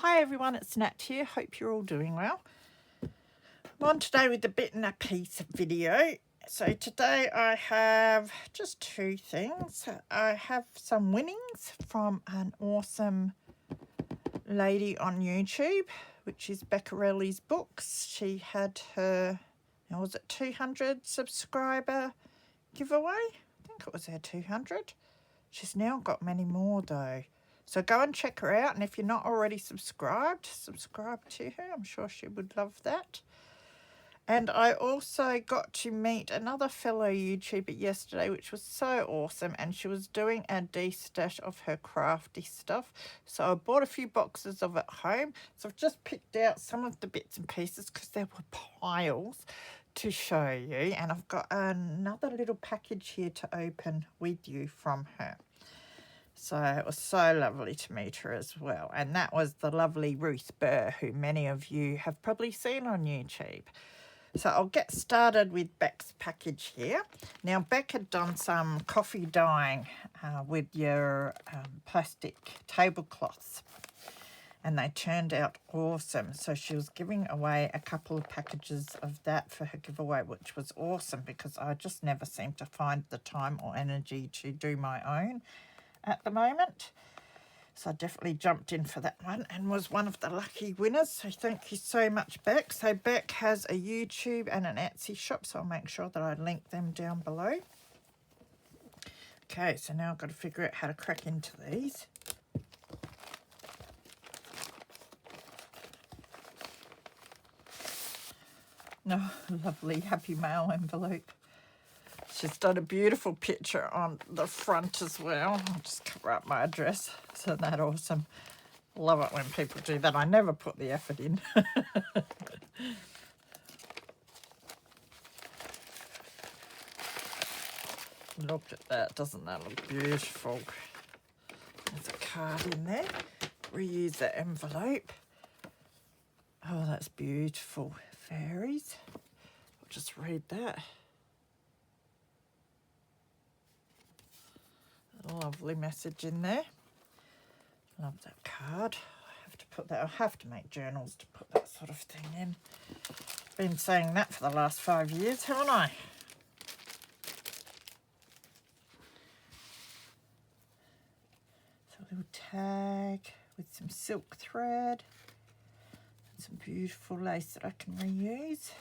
Hi everyone, it's Nat here. Hope you're all doing well. I'm on today with the bit and a piece video. So today I have just two things. I have some winnings from an awesome lady on YouTube, which is Beccarelli's Books. She had her, now was it 200 subscriber giveaway? I think it was her 200. She's now got many more though. So go and check her out, and if you're not already subscribed, subscribe to her. I'm sure she would love that. And I also got to meet another fellow YouTuber yesterday, which was so awesome, and she was doing a de-stash of her crafty stuff. So I bought a few boxes of it home. So I've just picked out some of the bits and pieces because there were piles to show you. And I've got another little package here to open with you from her. So it was so lovely to meet her as well. And that was the lovely Ruth Burr, who many of you have probably seen on YouTube. So I'll get started with Beck's package here. Now, Beck had done some coffee dyeing with your plastic tablecloths, and they turned out awesome. So she was giving away a couple of packages of that for her giveaway, which was awesome because I just never seem to find the time or energy to do my own at the moment. So I definitely jumped in for that one and was one of the lucky winners. So thank you so much, Beck. So Beck has a YouTube and an Etsy shop, so I'll make sure that I link them down below. Okay, so now I've got to figure out how to crack into these. Oh, lovely Happy Mail envelope. She's done a beautiful picture on the front as well. I'll just cover up my address. Isn't that awesome? Love it when people do that. I never put the effort in. Look at that. Doesn't that look beautiful? There's a card in there. Reuse that envelope. Oh, that's beautiful. Fairies. I'll just read that. Lovely message in there. Love that card. I have to put that. I have to make journals to put that sort of thing in. Been saying that for the last 5 years, haven't I? So a little tag with some silk thread and some beautiful lace that I can reuse.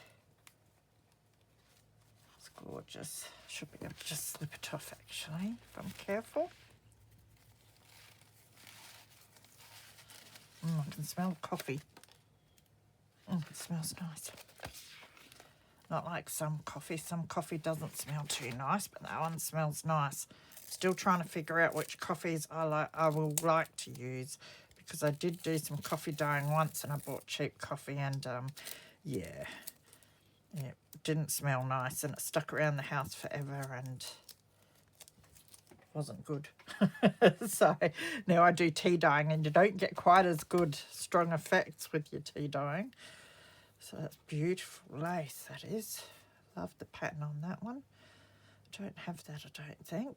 It's gorgeous. Should be able to just slip it off actually, if I'm careful. I can smell coffee. It smells nice. Not like some coffee. Some coffee doesn't smell too nice, but that one smells nice. Still trying to figure out which coffees I will like to use, because I did do some coffee dyeing once and I bought cheap coffee and yeah, it didn't smell nice and it stuck around the house forever and wasn't good. So now I do tea dyeing and you don't get quite as good strong effects with your tea dyeing. So that's beautiful lace, that is. Love the pattern on that one. Don't have that, I don't think.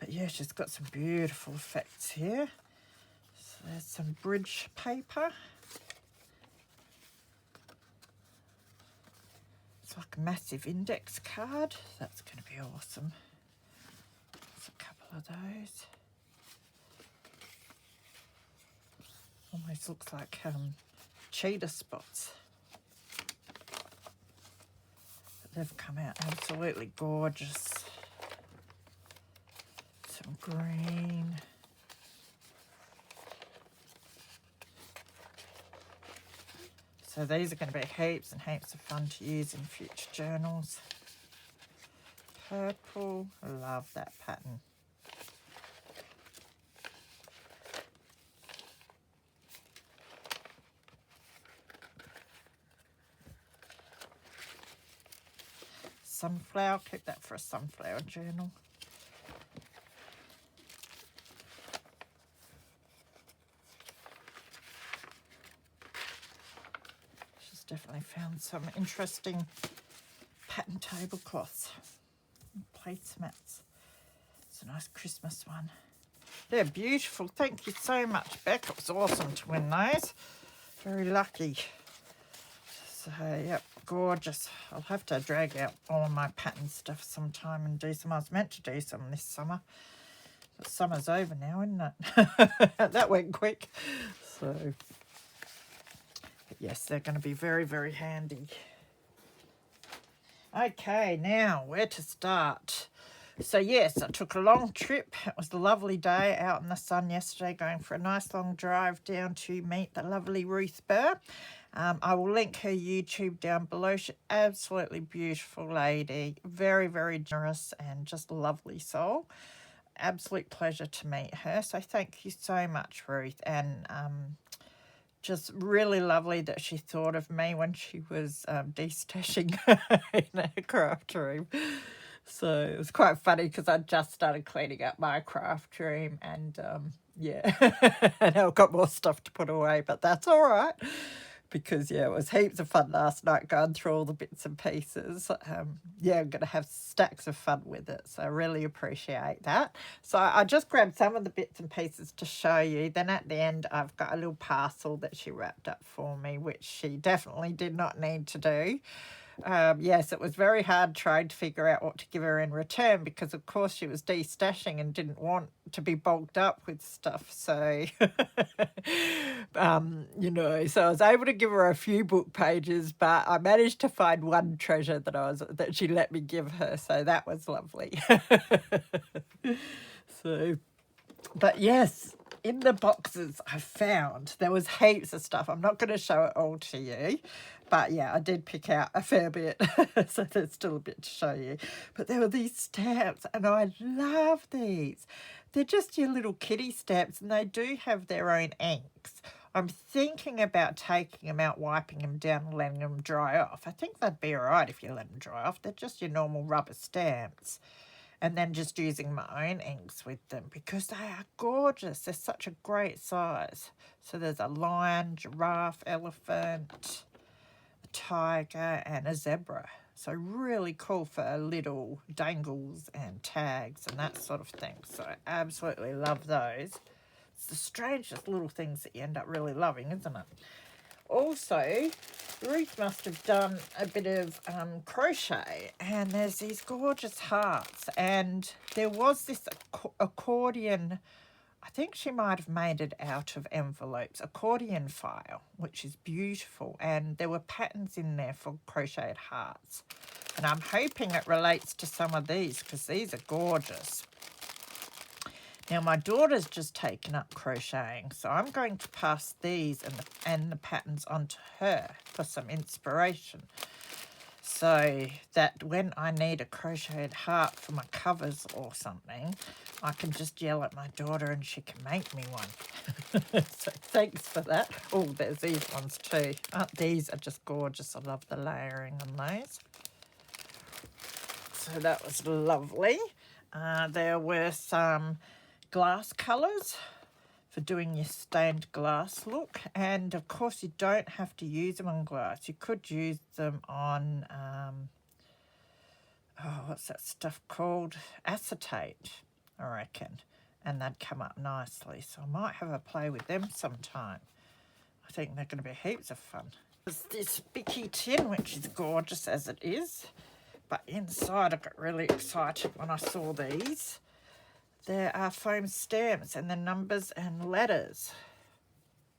But yeah, she's got some beautiful effects here. So there's some bridge paper. It's like a massive index card. That's going to be awesome. There's a couple of those. Almost looks like cheetah spots. But they've come out absolutely gorgeous. Some green. So these are going to be heaps and heaps of fun to use in future journals. Purple, I love that pattern. Sunflower, keep that for a sunflower journal. Definitely found some interesting pattern tablecloths and placemats. It's a nice Christmas one. They're beautiful. Thank you so much, Beck. It was awesome to win those. Very lucky. So, yep, gorgeous. I'll have to drag out all my pattern stuff sometime and do some. I was meant to do some this summer. But summer's over now, isn't it? That went quick. So, but yes, they're going to be very, very handy. Okay, now where to start? So yes, I took a long trip. It was a lovely day out in the sun yesterday, going for a nice long drive down to meet the lovely Ruth Burr. I will link her YouTube down below. She's absolutely beautiful lady, very, very generous and just a lovely soul. Absolute pleasure to meet her. So thank you so much, Ruth. And just really lovely that she thought of me when she was destashing in her craft room. So it was quite funny because I just started cleaning up my craft room and yeah, and I've got more stuff to put away, but that's all right because yeah, it was heaps of fun last night going through all the bits and pieces. Yeah, I'm going to have stacks of fun with it, so I really appreciate that. So I just grabbed some of the bits and pieces to show you. Then at the end, I've got a little parcel that she wrapped up for me, which she definitely did not need to do. Yes, it was very hard trying to figure out what to give her in return because, of course, she was destashing and didn't want to be bogged up with stuff. So, you know, so I was able to give her a few book pages, but I managed to find one treasure that she let me give her. So that was lovely. So, but yes, in the boxes I found, there was heaps of stuff. I'm not going to show it all to you. But yeah, I did pick out a fair bit, so there's still a bit to show you. But there were these stamps, and I love these. They're just your little kitty stamps, and they do have their own inks. I'm thinking about taking them out, wiping them down, and letting them dry off. I think they'd be all right if you let them dry off. They're just your normal rubber stamps. And then just using my own inks with them because they are gorgeous. They're such a great size. So there's a lion, giraffe, elephant, tiger and a zebra. So really cool for little dangles and tags and that sort of thing. So I absolutely love those. It's the strangest little things that you end up really loving, isn't it? Also, Ruth must have done a bit of crochet, and there's these gorgeous hearts, and there was this accordion. I think she might have made it out of envelopes, accordion file, which is beautiful. And there were patterns in there for crocheted hearts. And I'm hoping it relates to some of these because these are gorgeous. Now, my daughter's just taken up crocheting, so I'm going to pass these and the patterns on to her for some inspiration. So that when I need a crocheted heart for my covers or something, I can just yell at my daughter and she can make me one. So thanks for that. Oh, there's these ones too. These are just gorgeous. I love the layering on those. So that was lovely. There were some glass colours for doing your stained glass look, and of course you don't have to use them on glass. You could use them on what's that stuff called, acetate, I reckon, and they'd come up nicely. So I might have a play with them sometime. I think they're going to be heaps of fun. There's this Bicky tin, which is gorgeous as it is, but inside I got really excited when I saw these. There are foam stamps and the numbers and letters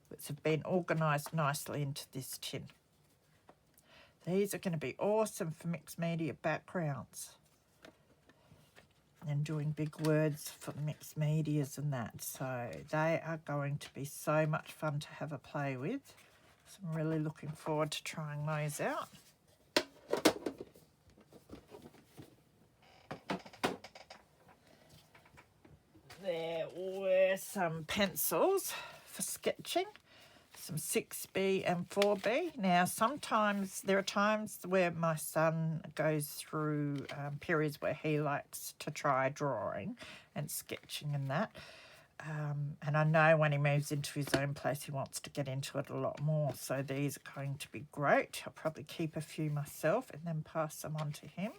which have been organised nicely into this tin. These are going to be awesome for mixed media backgrounds and doing big words for mixed medias and that. So they are going to be so much fun to have a play with. So I'm really looking forward to trying those out. There were some pencils for sketching, some 6B and 4B. Now, sometimes there are times where my son goes through periods where he likes to try drawing and sketching and that. And I know when he moves into his own place, he wants to get into it a lot more. So these are going to be great. I'll probably keep a few myself and then pass them on to him.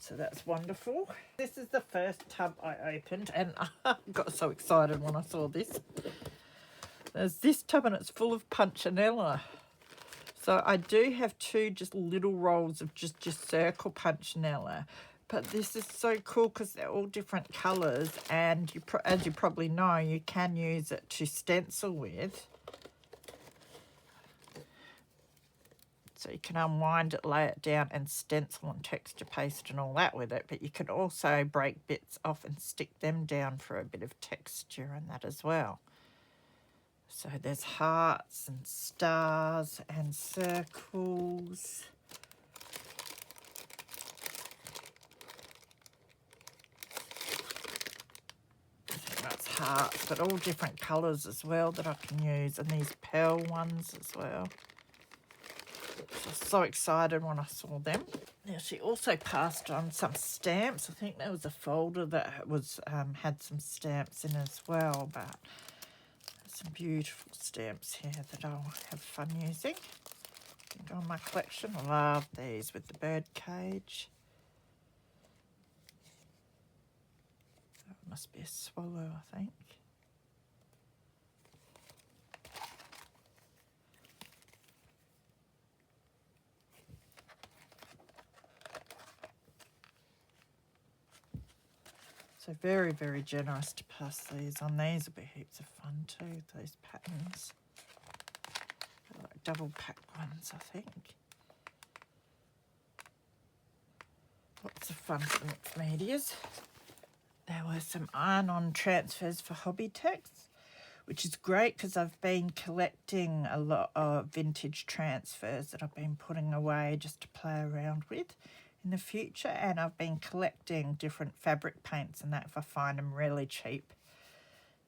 So that's wonderful. This is the first tub I opened, and I got so excited when I saw this. There's this tub and it's full of punchinella. So I do have two just little rolls of just circle punchinella. But this is so cool because they're all different colours, and as you probably know, you can use it to stencil with. So you can unwind it, lay it down and stencil and texture paste and all that with it. But you can also break bits off and stick them down for a bit of texture and that as well. So there's hearts and stars and circles. I think that's hearts, but all different colours as well that I can use. And these pearl ones as well. I was so excited when I saw them. Now she also passed on some stamps. I think there was a folder that was had some stamps in as well, but some beautiful stamps here that I'll have fun using. Go on my collection. I love these with the bird cage. That must be a swallow, I think. So very, very generous to pass these on. These will be heaps of fun too, those patterns. They're like double pack ones, I think. Lots of fun for mixed medias. There were some iron-on transfers for hobby texts, which is great because I've been collecting a lot of vintage transfers that I've been putting away just to play around with in the future, and I've been collecting different fabric paints and that if I find them really cheap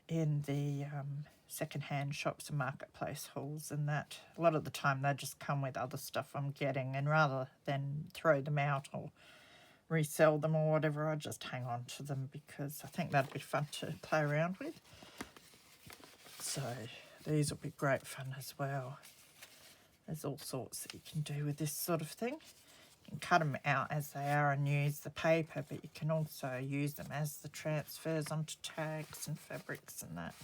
in the second-hand shops and marketplace hauls and that. A lot of the time they just come with other stuff I'm getting, and rather than throw them out or resell them or whatever, I just hang on to them because I think that'd be fun to play around with. So these will be great fun as well. There's all sorts that you can do with this sort of thing. You can cut them out as they are and use the paper, but you can also use them as the transfers onto tags and fabrics and that.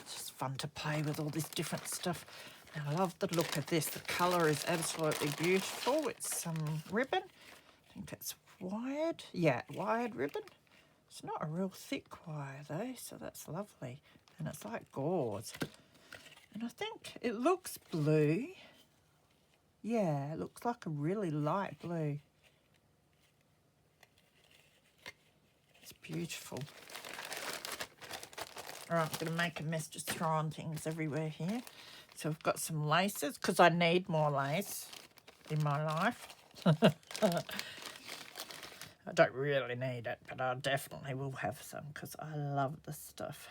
It's just fun to play with all this different stuff. And I love the look of this. The colour is absolutely beautiful. It's some ribbon. I think it's wired. Yeah, wired ribbon. It's not a real thick wire though, so that's lovely. And it's like gauze. And I think it looks blue. Yeah, it looks like a really light blue. It's beautiful. All right, I'm going to make a mess just throwing things everywhere here. So I've got some laces because I need more lace in my life. I don't really need it, but I definitely will have some because I love this stuff.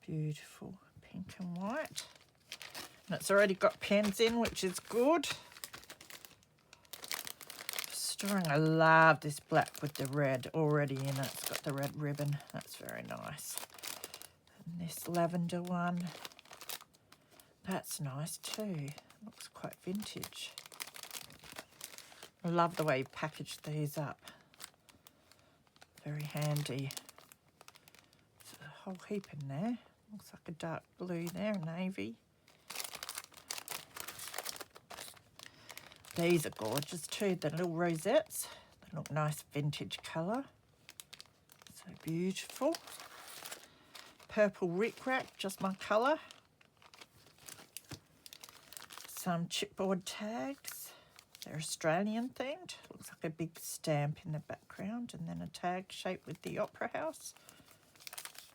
Beautiful pink and white. And it's already got pens in, which is good. Storing, I love this black with the red already in it. It's got the red ribbon. That's very nice. And this lavender one. That's nice too. Looks quite vintage. I love the way you package these up. Very handy. There's a whole heap in there. Looks like a dark blue there, navy. These are gorgeous too, the little rosettes. They look nice vintage colour. So beautiful. Purple rickrack, just my colour. Some chipboard tags. They're Australian themed. Looks like a big stamp in the background and then a tag shaped with the Opera House.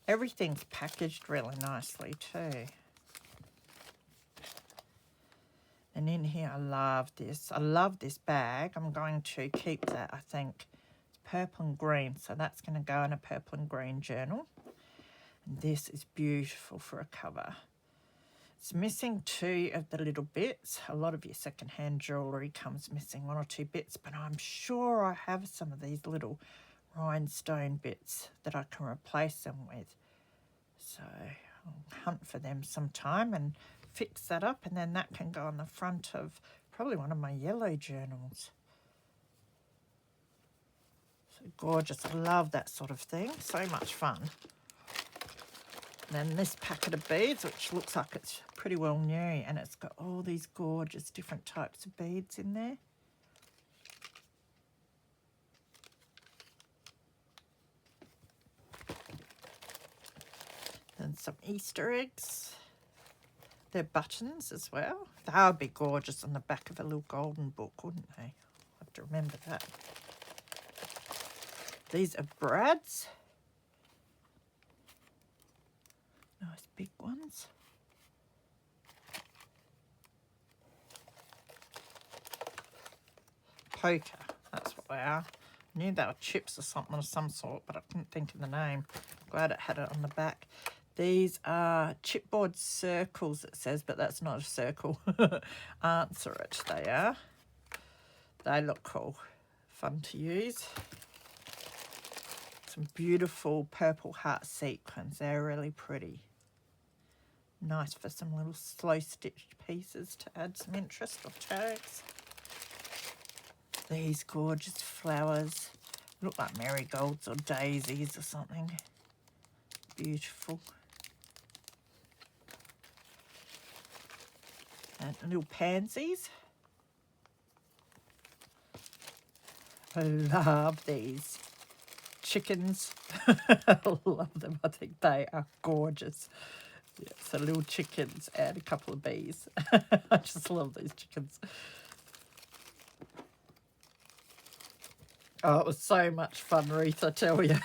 Everything's packaged really nicely too. And in here, I love this. I love this bag. I'm going to keep that, I think. It's purple and green, so that's going to go in a purple and green journal. And this is beautiful for a cover. It's missing two of the little bits. A lot of your secondhand jewellery comes missing one or two bits, but I'm sure I have some of these little rhinestone bits that I can replace them with. So I'll hunt for them sometime and fix that up, and then that can go on the front of probably one of my yellow journals. So gorgeous. I love that sort of thing. So much fun. And then this packet of beads, which looks like it's pretty well new, and it's got all these gorgeous different types of beads in there. And some Easter eggs. They're buttons as well. They would be gorgeous on the back of a little golden book, wouldn't they? I have to remember that. These are brads. Nice big ones. Poker, that's what they are. I knew they were chips or something of some sort, but I couldn't think of the name. Glad it had it on the back. These are chipboard circles, it says, but that's not a circle. Answer it, they are. They look cool. Fun to use. Some beautiful purple heart sequins. They're really pretty. Nice for some little slow stitched pieces to add some interest or tags. These gorgeous flowers. Look like marigolds or daisies or something. Beautiful. And little pansies. I love these chickens. I love them. I think they are gorgeous. Yeah, so little chickens and a couple of bees. I just love these chickens. Oh, it was so much fun, Ruth, I tell you.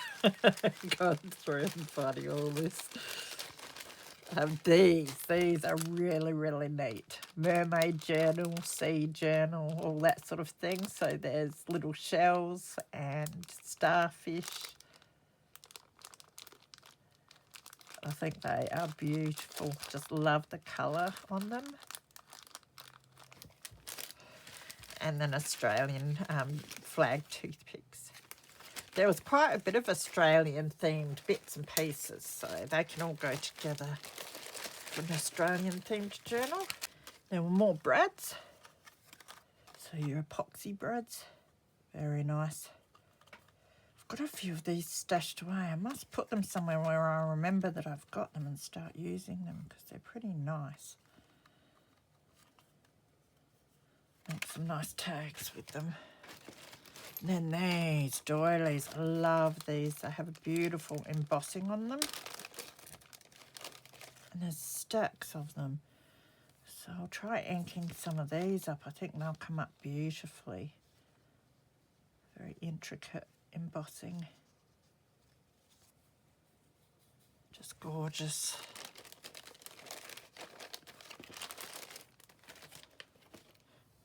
Going through and finding all this. These are really, really neat. Mermaid journal, sea journal, all that sort of thing. So there's little shells and starfish. I think they are beautiful. Just love the colour on them. And then Australian flag toothpicks. There was quite a bit of Australian themed bits and pieces, so they can all go together for an Australian themed journal. There were more brads. So your epoxy brads, very nice. I've got a few of these stashed away. I must put them somewhere where I remember that I've got them and start using them because they're pretty nice. Make some nice tags with them. And then these doilies, I love these. They have a beautiful embossing on them. And there's stacks of them. So I'll try inking some of these up. I think they'll come up beautifully. Very intricate embossing. Just gorgeous.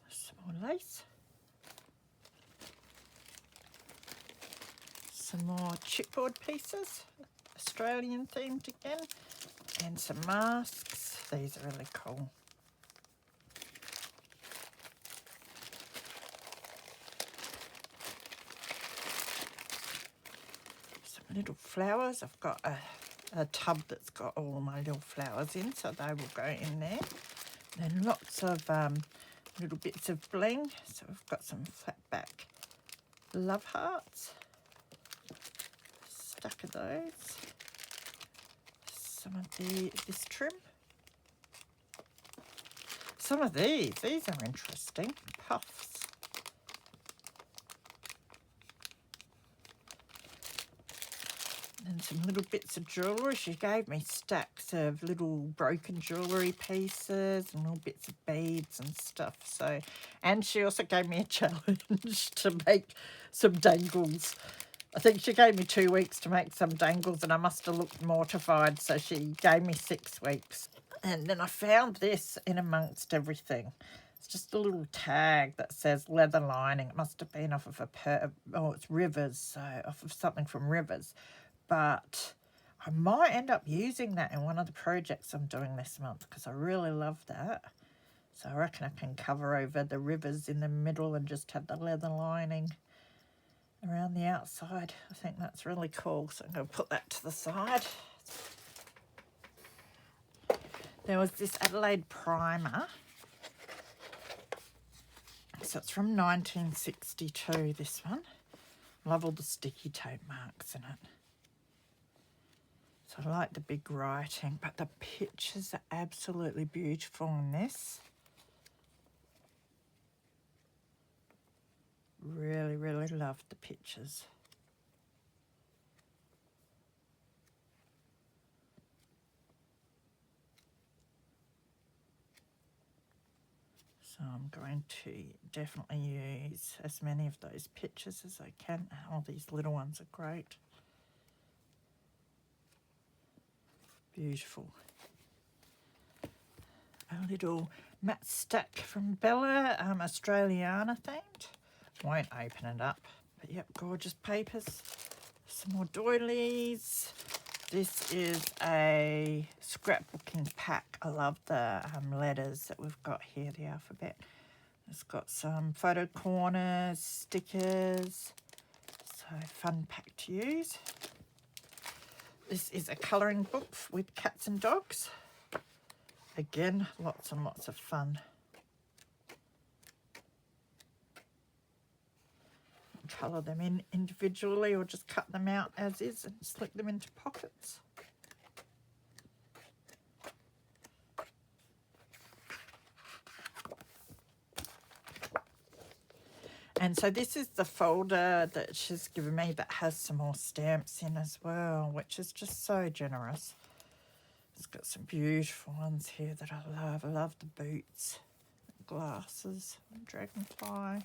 Some more lace. Some more chipboard pieces, Australian themed again, and some masks. These are really cool. Some little flowers. I've got a tub that's got all my little flowers in, so they will go in there. And then lots of little bits of bling. So we've got some flat back love hearts. Stack of those. Some of this trim. Some of these are interesting. Puffs. And some little bits of jewellery. She gave me stacks of little broken jewellery pieces and little bits of beads and stuff. So, and she also gave me a challenge to make some dangles. I think she gave me 2 weeks to make some dangles and I must have looked mortified, so she gave me 6 weeks. And then I found this in amongst everything. It's just a little tag that says leather lining. It must have been off of it's Rivers, so off of something from Rivers. But I might end up using that in one of the projects I'm doing this month because I really love that. So I reckon I can cover over the Rivers in the middle and just have the leather lining around the outside. I think that's really cool, so I'm going to put that to the side. There was this Adelaide primer. So it's from 1962, this one. Love all the sticky tape marks in it. So I like the big writing, but the pictures are absolutely beautiful in this. Really, really love the pictures. So I'm going to definitely use as many of those pictures as I can. Oh, these little ones are great. Beautiful. A little matte stack from Bella, Australiana themed. Won't open it up, but yep, gorgeous papers. Some more doilies. This is a scrapbooking pack. I love the letters that we've got here, the alphabet. It's got some photo corners, stickers. So fun pack to use. This is a colouring book with cats and dogs. Again, lots and lots of fun. Colour them in individually or just cut them out as is and slip them into pockets. And so this is the folder that she's given me that has some more stamps in as well, which is just so generous. It's got some beautiful ones here that I love. I love the boots, the glasses, dragonfly.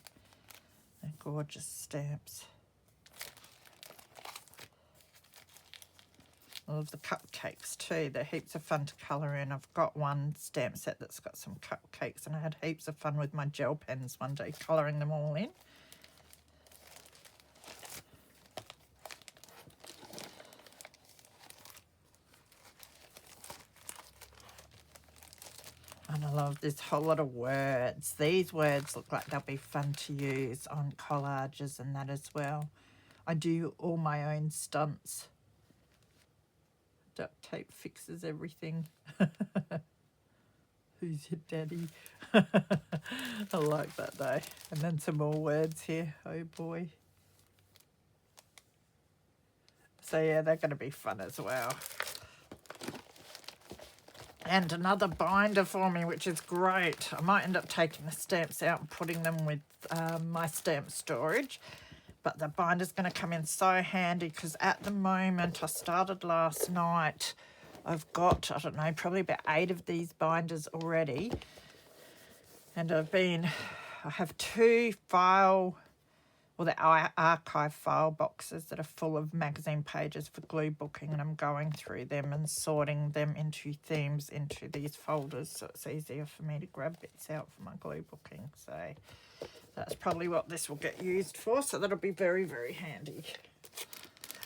They're gorgeous stamps. I love the cupcakes too. They're heaps of fun to colour in. I've got one stamp set that's got some cupcakes, and I had heaps of fun with my gel pens one day colouring them all in. And I love this whole lot of words. These words look like they'll be fun to use on collages and that as well. I do all my own stunts. Duct tape fixes everything. Who's your daddy? I like that though. And then some more words here. Oh boy. So yeah, they're going to be fun as well. And another binder for me, which is great. I might end up taking the stamps out and putting them with my stamp storage. But the binder's going to come in so handy because at the moment, I started last night, I've got, I don't know, probably about 8 of these binders already. And I have 2 archive file boxes that are full of magazine pages for glue booking, and I'm going through them and sorting them into themes into these folders so it's easier for me to grab bits out for my glue booking. So that's probably what this will get used for, so that'll be very, very handy.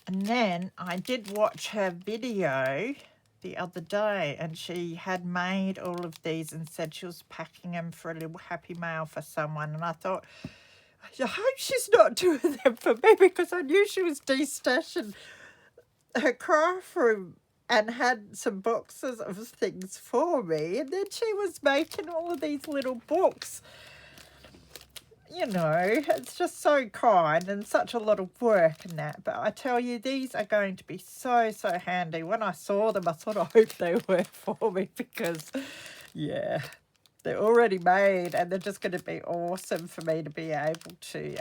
And then I did watch her video the other day, and she had made all of these and said she was packing them for a little happy mail for someone, and I thought, I hope she's not doing them for me, because I knew she was destashing her craft room and had some boxes of things for me. And then she was making all of these little books. You know, it's just so kind and such a lot of work and that. But I tell you, these are going to be so, so handy. When I saw them, I thought, I hope they were for me because, yeah, they're already made and they're just going to be awesome for me to be able to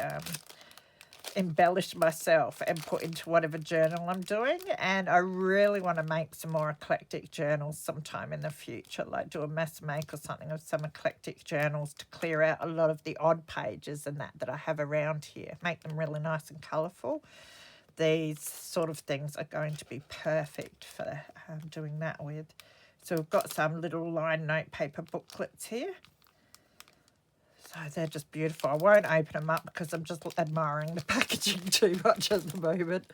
embellish myself and put into whatever journal I'm doing. And I really want to make some more eclectic journals sometime in the future, like do a mass make or something of some eclectic journals to clear out a lot of the odd pages and that I have around here, make them really nice and colourful. These sort of things are going to be perfect for doing that with. So we've got some little line note paper booklets here. So they're just beautiful. I won't open them up because I'm just admiring the packaging too much at the moment.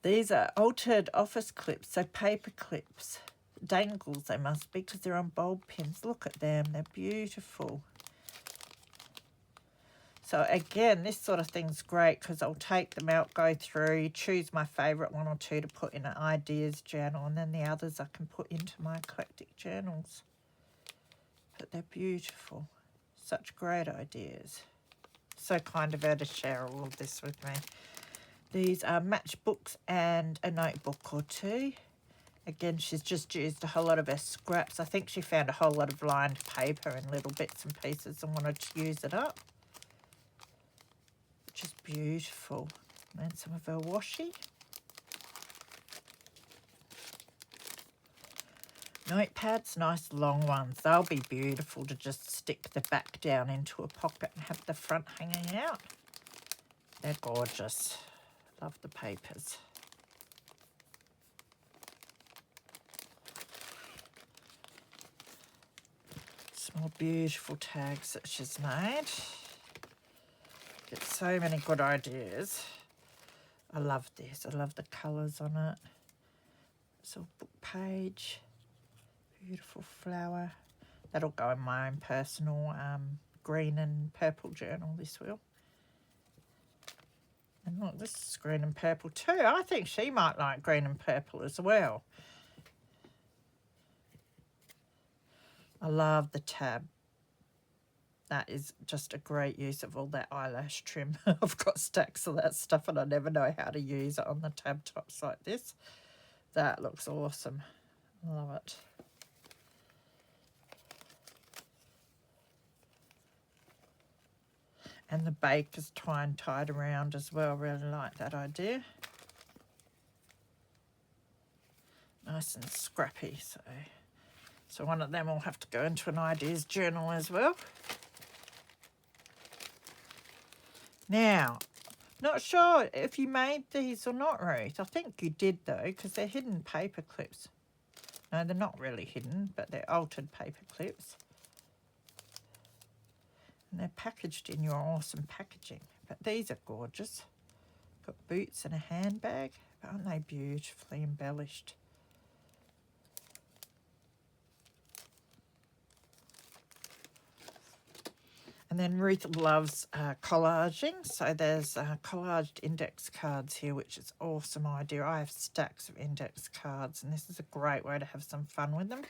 These are altered office clips, so paper clips. Dangles they must be because they're on bulb pins. Look at them, they're beautiful. So again, this sort of thing's great because I'll take them out, go through, choose my favourite one or two to put in an ideas journal, and then the others I can put into my eclectic journals. But they're beautiful. Such great ideas. So kind of her to share all of this with me. These are matchbooks and a notebook or two. Again, she's just used a whole lot of her scraps. I think she found a whole lot of lined paper in little bits and pieces and wanted to use it up. Which is beautiful. And some of her washi. Notepads, nice long ones. They'll be beautiful to just stick the back down into a pocket and have the front hanging out. They're gorgeous. Love the papers. Some more beautiful tags that she's made. Get so many good ideas. I love this. I love the colours on it. It's a book page. Beautiful flower. That'll go in my own personal green and purple journal, this will. And look, this is green and purple too. I think she might like green and purple as well. I love the tab. That is just a great use of all that eyelash trim. I've got stacks of that stuff and I never know how to use it on the tab tops like this. That looks awesome. Love it. And the baker's twine tied around as well. Really like that idea. Nice and scrappy. So one of them will have to go into an ideas journal as well. Now, not sure if you made these or not, Ruth. I think you did though, because they're hidden paper clips. No, they're not really hidden, but they're altered paper clips. And they're packaged in your awesome packaging. But these are gorgeous. Got boots and a handbag. Aren't they beautifully embellished? And then Ruth loves collaging. So there's collaged index cards here, which is an awesome idea. I have stacks of index cards, and this is a great way to have some fun with them.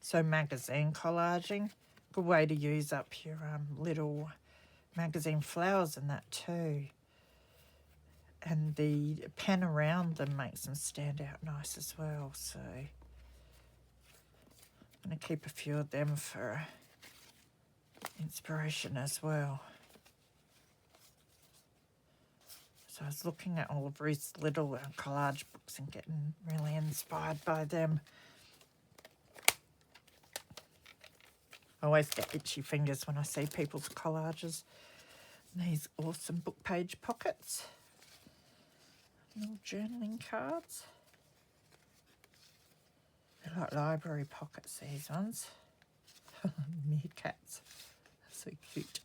So magazine collaging. Good way to use up your little magazine flowers and that too. And the pen around them makes them stand out nice as well. So I'm going to keep a few of them for inspiration as well. So I was looking at all of Ruth's little collage books and getting really inspired by them. I always get itchy fingers when I see people's collages. And these awesome book page pockets. Little journaling cards. They're like library pockets, these ones. Meerkats. So cute.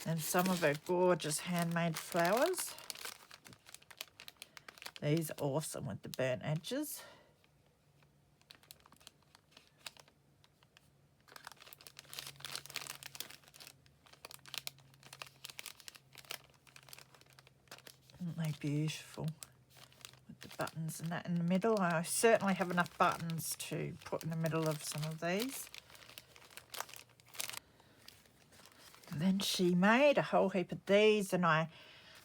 And some of her gorgeous handmade flowers. These are awesome with the burnt edges. Aren't they beautiful? With the buttons and that in the middle. I certainly have enough buttons to put in the middle of some of these. And then she made a whole heap of these, and I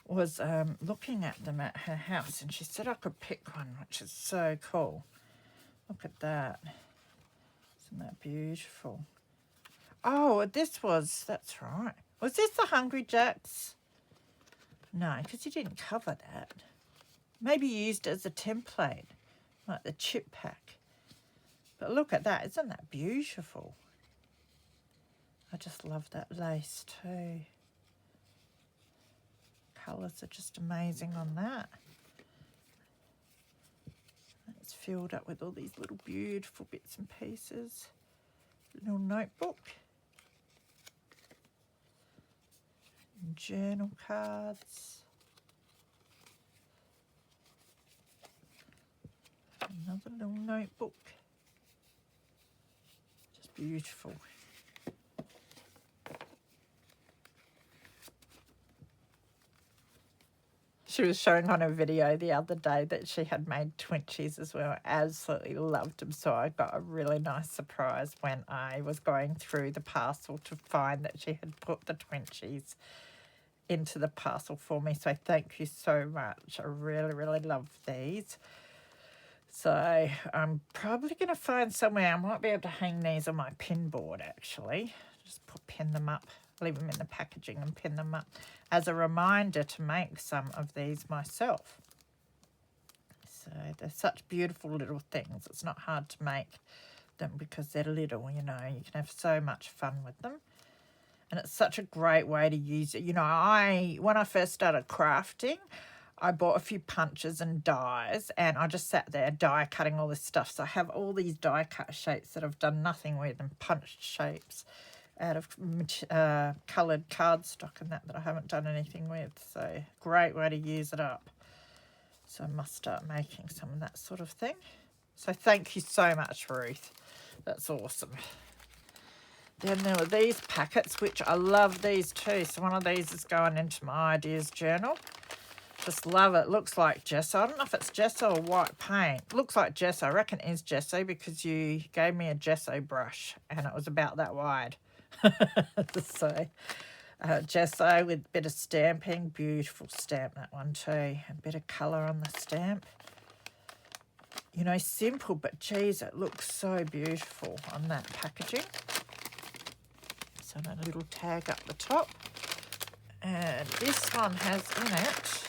was looking at them at her house, and she said I could pick one, which is so cool. Look at that. Isn't that beautiful? Oh, that's right. Was this the Hungry Jacks? No, because you didn't cover that. Maybe used it as a template, like the chip pack. But look at that. Isn't that beautiful? I just love that lace too. Colours are just amazing on that. It's filled up with all these little beautiful bits and pieces. Little notebook. Journal cards. Another little notebook. beautiful. She was showing on a video the other day that she had made Twinchies as well. Absolutely loved them. So I got a really nice surprise when I was going through the parcel to find that she had put the Twinchies into the parcel for me. So thank you so much. I really, really love these. So I'm probably going to find somewhere. I might be able to hang these on my pin board actually. Just pin them up, leave them in the packaging and pin them up as a reminder to make some of these myself. So they're such beautiful little things. It's not hard to make them because they're little, you know. You can have so much fun with them. And it's such a great way to use it. You know, when I first started crafting, I bought a few punches and dies, and I just sat there die cutting all this stuff. So I have all these die cut shapes that I've done nothing with, and punched shapes out of coloured cardstock and that I haven't done anything with. So great way to use it up. So I must start making some of that sort of thing. So thank you so much, Ruth. That's awesome. Then there were these packets, which I love these too. So one of these is going into my ideas journal. Just love it. Looks like gesso. I don't know if it's gesso or white paint. Looks like gesso. I reckon it is gesso because you gave me a gesso brush and it was about that wide. So gesso with a bit of stamping. Beautiful stamp, that one too. A bit of colour on the stamp. You know, simple, but geez, it looks so beautiful on that packaging. So a little tag up the top. And this one has in it,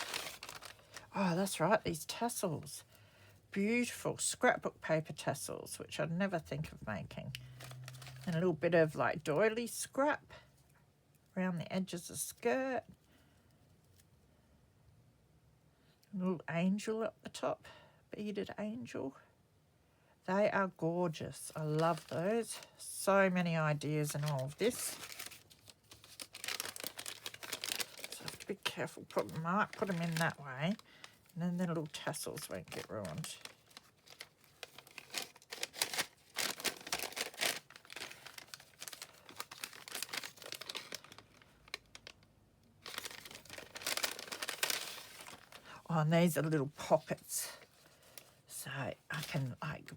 oh, that's right, these tassels. Beautiful scrapbook paper tassels, which I'd never think of making. And a little bit of like doily scrap around the edges of the skirt. A little angel up the top, beaded angel. They are gorgeous. I love those. So many ideas in all of this. So I have to be careful. Might put them in that way. And then the little tassels won't get ruined. Oh, and these are little pockets. So I can like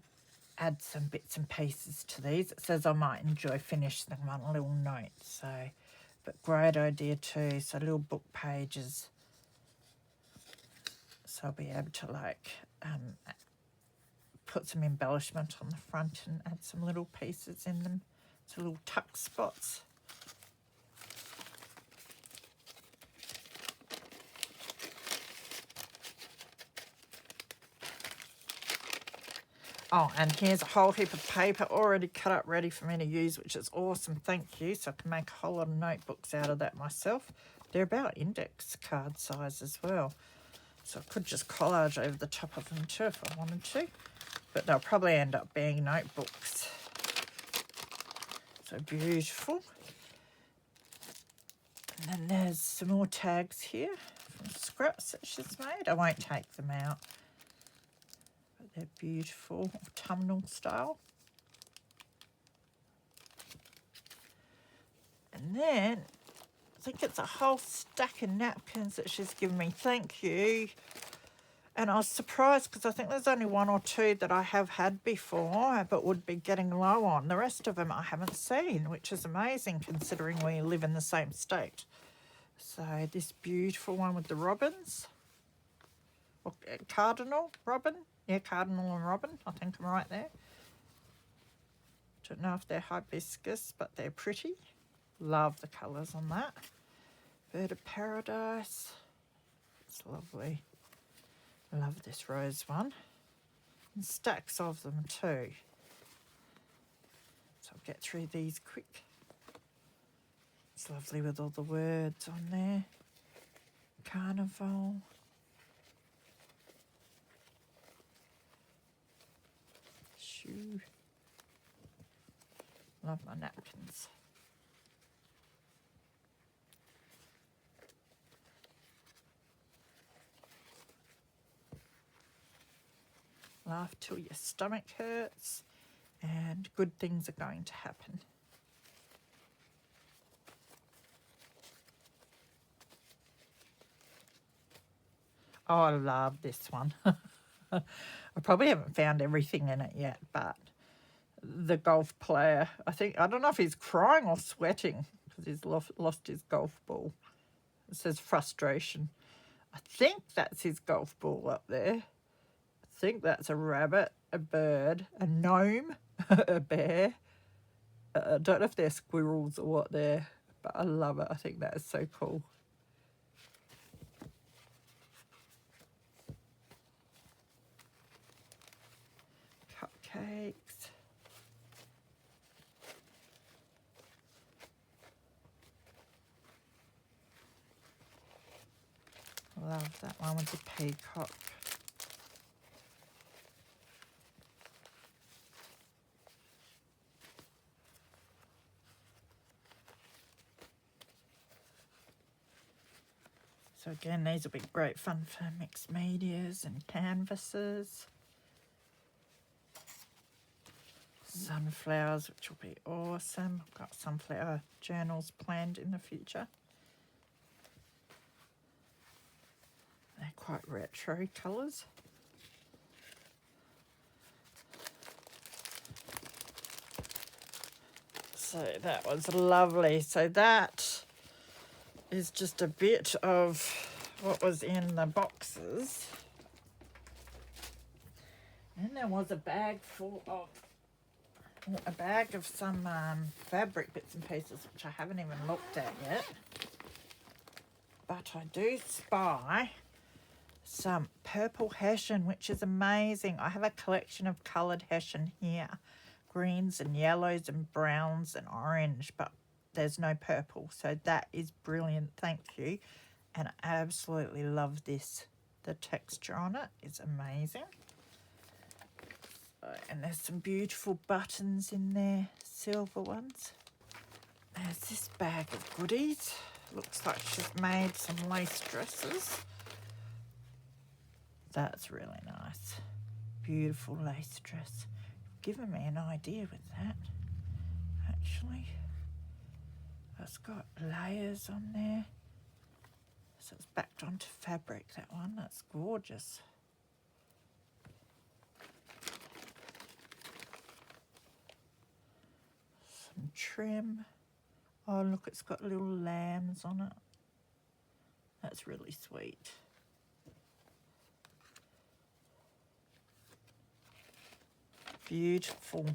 add some bits and pieces to these. It says I might enjoy finish them on a little note. So, but great idea too. So little book pages. So I'll be able to like put some embellishment on the front and add some little pieces in them. So little tuck spots. Oh, and here's a whole heap of paper already cut up ready for me to use, which is awesome. Thank you. So I can make a whole lot of notebooks out of that myself. They're about index card size as well. So I could just collage over the top of them too if I wanted to. But they'll probably end up being notebooks. So beautiful. And then there's some more tags here from scraps that she's made. I won't take them out. They're beautiful, autumnal style. And then, I think it's a whole stack of napkins that she's given me. Thank you. And I was surprised because I think there's only one or two that I have had before, but would be getting low on. The rest of them I haven't seen, which is amazing considering we live in the same state. So this beautiful one with the robins. Or cardinal robin. Yeah, cardinal and robin. I think I'm right there. Don't know if they're hibiscus, but they're pretty. Love the colours on that. Bird of paradise. It's lovely. Love this rose one. And stacks of them too. So I'll get through these quick. It's lovely with all the words on there. Carnival. Shoe. Love my napkins. Laugh till your stomach hurts. and good things are going to happen. Oh, I love this one. I probably haven't found everything in it yet, but the golf player, I don't know if he's crying or sweating because he's lost his golf ball. It says frustration. I think that's his golf ball up there. I think that's a rabbit, a bird, a gnome, a bear. I don't know if they're squirrels or what they're, but I love it. I think that is so cool. Cupcakes. Love that one with the peacock. So again, these will be great fun for mixed medias and canvases. Sunflowers, which will be awesome. I've got sunflower journals planned in the future. They're quite retro colours. So that was lovely. So that is just a bit of what was in the boxes. And there was a bag full of some fabric bits and pieces, which I haven't even looked at yet. But I do spy some purple hessian, which is amazing. I have a collection of coloured hessian here, greens and yellows and browns and orange, but there's no purple. So that is brilliant, thank you. And I absolutely love this. The texture on it is amazing. And there's some beautiful buttons in there, silver ones. There's this bag of goodies. Looks like she's made some lace dresses. That's really nice. Beautiful lace dress. Given me an idea with that, actually. It's got layers on there. So it's backed onto fabric, that one. That's gorgeous. Some trim. Oh, look, it's got little lambs on it. That's really sweet. Beautiful.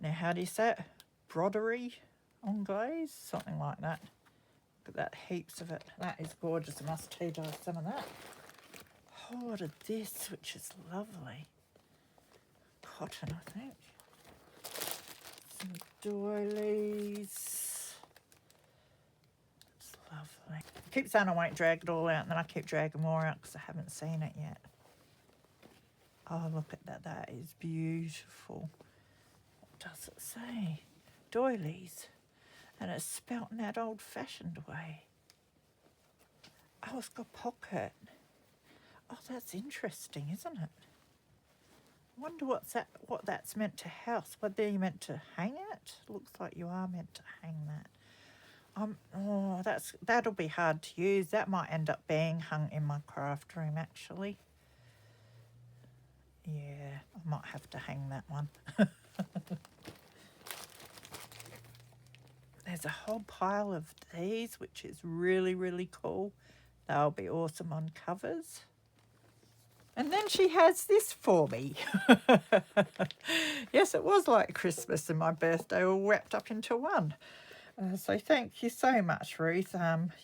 Now, how do you say it? Broderie on glaze? Something like that. Look at that, heaps of it. That is gorgeous. I must tea-dye some of that. Oh, what is this, which is lovely. Cotton, I think. Some doilies. It's lovely. I keep saying I won't drag it all out, and then I keep dragging more out because I haven't seen it yet. Oh, look at that. That is beautiful. What does it say? Doilies. And it's spelt in that old-fashioned way. Oh, it's got pocket. Oh, that's interesting, isn't it? I wonder what that's meant to house. Whether you're meant to hang it? Looks like you are meant to hang that. Oh, that'll be hard to use. That might end up being hung in my craft room, actually. Yeah, I might have to hang that one. There's a whole pile of these, which is really, really cool. They'll be awesome on covers. And then she has this for me. Yes, it was like Christmas and my birthday all wrapped up into one. So thank you so much, Ruth.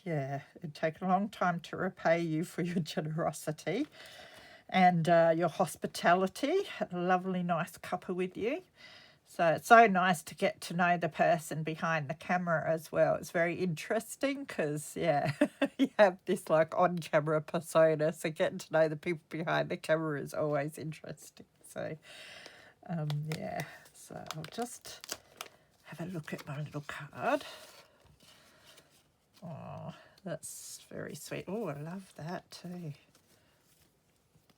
Yeah, it'd take a long time to repay you for your generosity and your hospitality. Had a lovely, nice cuppa with you. So it's so nice to get to know the person behind the camera as well. It's very interesting because, yeah, you have this like on-camera persona. So getting to know the people behind the camera is always interesting. So, yeah, so I'll just have a look at my little card. Oh, that's very sweet. Oh, I love that too.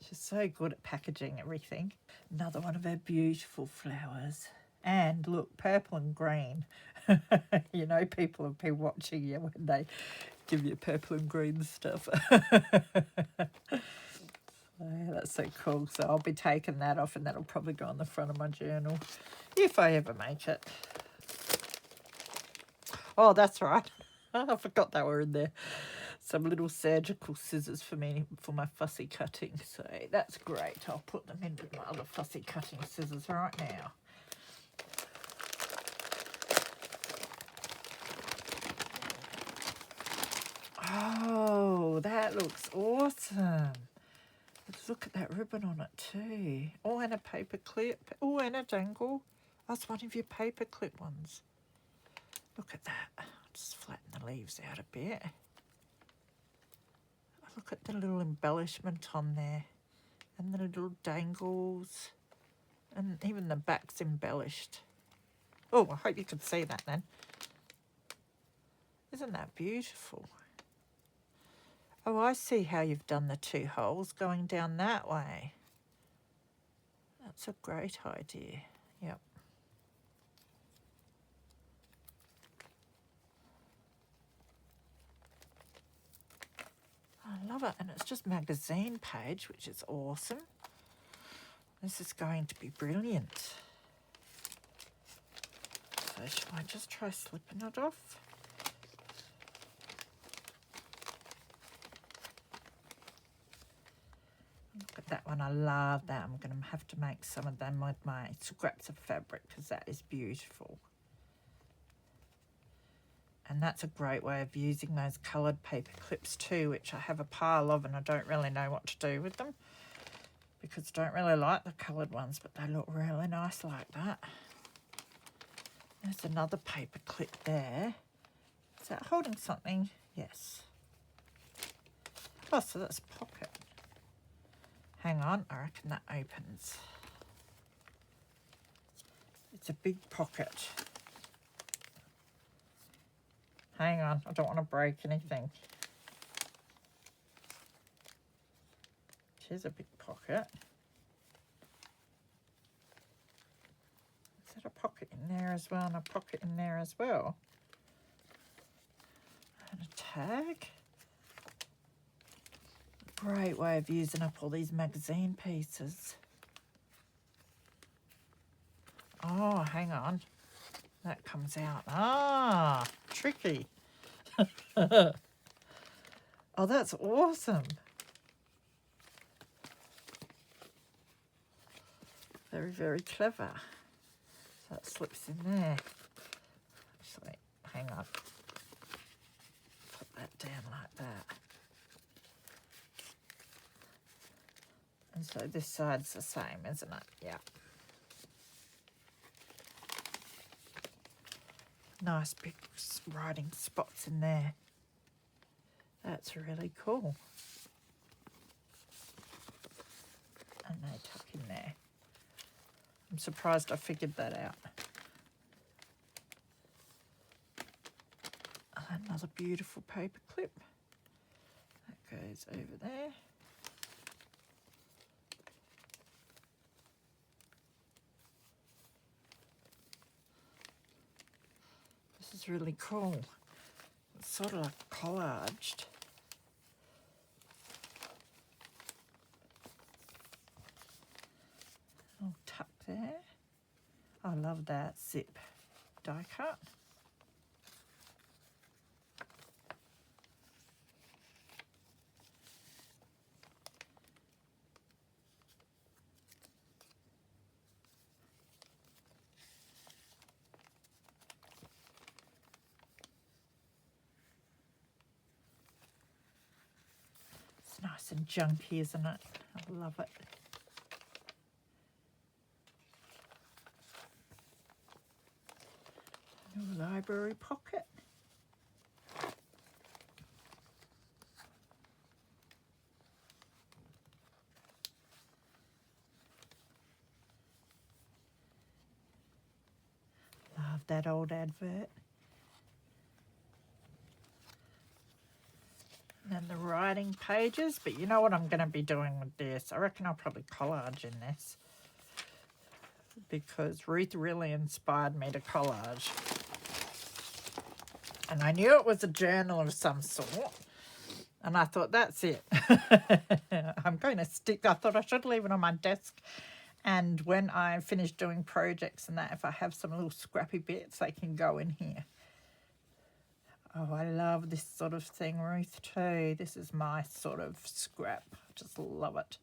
She's so good at packaging everything. Another one of her beautiful flowers. And look, purple and green. You know, people have been watching you when they give you purple and green stuff. Yeah, that's so cool. So I'll be taking that off, and that'll probably go on the front of my journal if I ever make it. Oh, that's right. I forgot they were in there. Some little surgical scissors for me for my fussy cutting. So that's great. I'll put them in with my other fussy cutting scissors right now. Oh, that looks awesome. Let's look at that ribbon on it too. Oh, and a paper clip. Oh, and a dangle. That's one of your paper clip ones. Look at that. I'll just flatten the leaves out a bit. Look at the little embellishment on there. And the little dangles. And even the back's embellished. Oh, I hope you can see that then. Isn't that beautiful? Oh, I see how you've done the 2 holes going down that way. That's a great idea. Yep. I love it. And it's just magazine page, which is awesome. This is going to be brilliant. So shall I just try slipping it off? Look at that one. I love that. I'm going to have to make some of them with my scraps of fabric because that is beautiful. And that's a great way of using those coloured paper clips too, which I have a pile of and I don't really know what to do with them because I don't really like the coloured ones, but they look really nice like that. There's another paper clip there. Is that holding something? Yes. Oh, so that's a pocket. Hang on, I reckon that opens. It's a big pocket. Hang on, I don't want to break anything. Here's a big pocket. Is that a pocket in there as well and a pocket in there as well? And a tag. Great way of using up all these magazine pieces. Oh, hang on. That comes out. Ah, tricky. Oh, that's awesome. Very, very clever. So that slips in there. Actually, hang on. Put that down like that. And so this side's the same, isn't it? Yeah. Nice big writing spots in there. That's really cool. And they tuck in there. I'm surprised I figured that out. Another beautiful paper clip. That goes over there. This is really cool. It's sort of like collaged. I'll tuck there. I love that zip die cut. It's nice and junky, isn't it? I love it. New library pocket. Love that old advert. then the writing pages. But you know what I'm going to be doing with this? I reckon I'll probably collage in this, because Ruth really inspired me to collage. And I knew it was a journal of some sort. And I thought, that's it. I'm going to stick. I thought I should leave it on my desk. And when I finish doing projects and that, if I have some little scrappy bits, they can go in here. Oh, I love this sort of thing, Ruth, too. This is my sort of scrap. I just love it.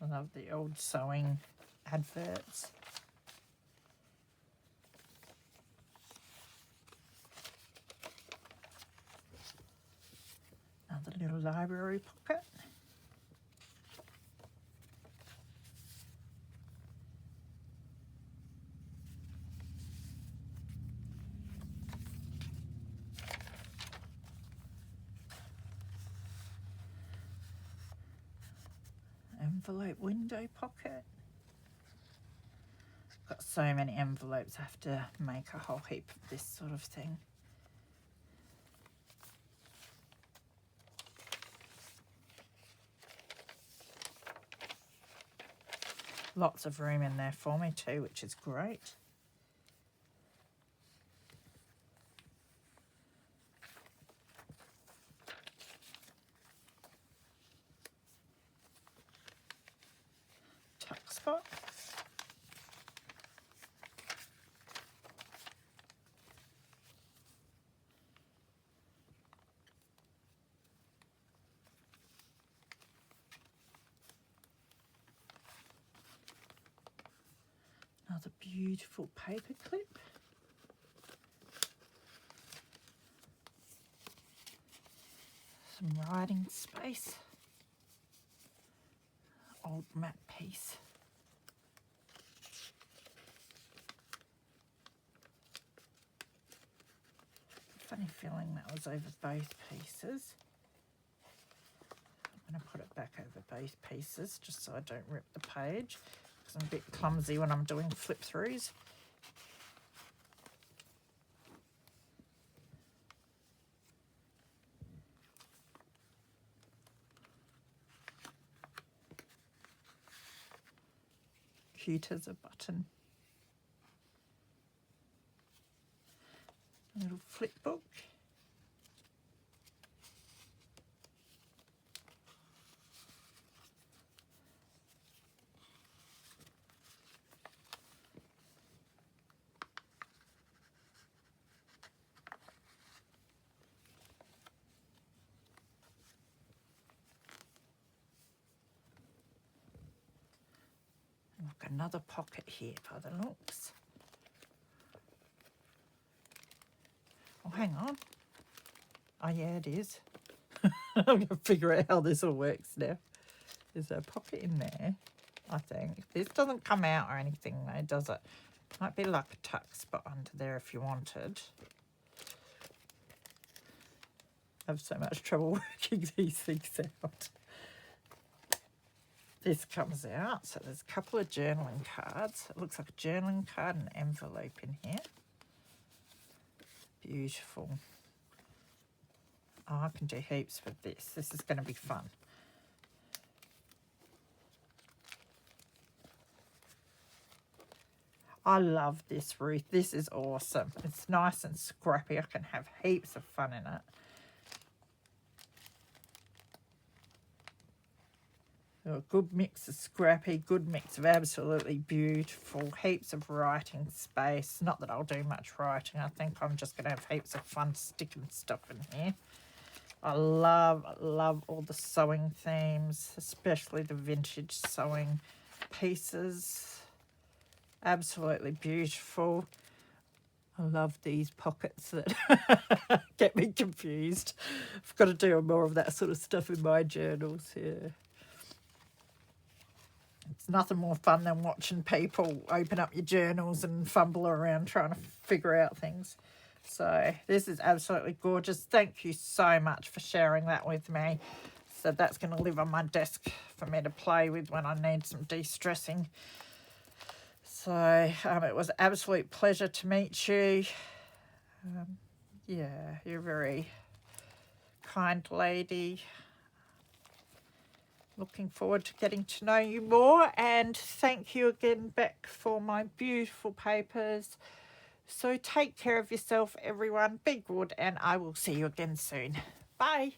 I love the old sewing adverts. Another little library pocket. Envelope window pocket. Got so many envelopes, I have to make a whole heap of this sort of thing. Lots of room in there for me too, which is great. Tuck spot. Another beautiful paper clip. Some writing space. Old mat piece. Funny feeling that was over both pieces. I'm going to put it back over both pieces just so I don't rip the page, because I'm a bit clumsy when I'm doing flip throughs. Cute as a button. A little flip book. Look, another pocket here by the looks. Oh, hang on. Oh, yeah, it is. I'm going to figure out how this all works now. There's a pocket in there, I think. This doesn't come out or anything, though, does it? Might be like a tuck spot under there if you wanted. I have so much trouble working these things out. This comes out, so there's a couple of journaling cards. It looks like a journaling card and an envelope in here. Beautiful. Oh, I can do heaps with this. This is going to be fun. I love this, Ruth. This is awesome. It's nice and scrappy. I can have heaps of fun in it. A good mix of scrappy, good mix of absolutely beautiful, heaps of writing space. Not that I'll do much writing. I think I'm just going to have heaps of fun sticking stuff in here. I love all the sewing themes, especially the vintage sewing pieces. Absolutely beautiful. I love these pockets that get me confused. I've got to do more of that sort of stuff in my journals here. It's nothing more fun than watching people open up your journals and fumble around trying to figure out things. So this is absolutely gorgeous. Thank you so much for sharing that with me. So that's going to live on my desk for me to play with when I need some de-stressing. So it was an absolute pleasure to meet you. Yeah, you're a very kind lady. Looking forward to getting to know you more, and thank you again, Beck, for my beautiful papers. So take care of yourself, everyone. Be good, and I will see you again soon. Bye.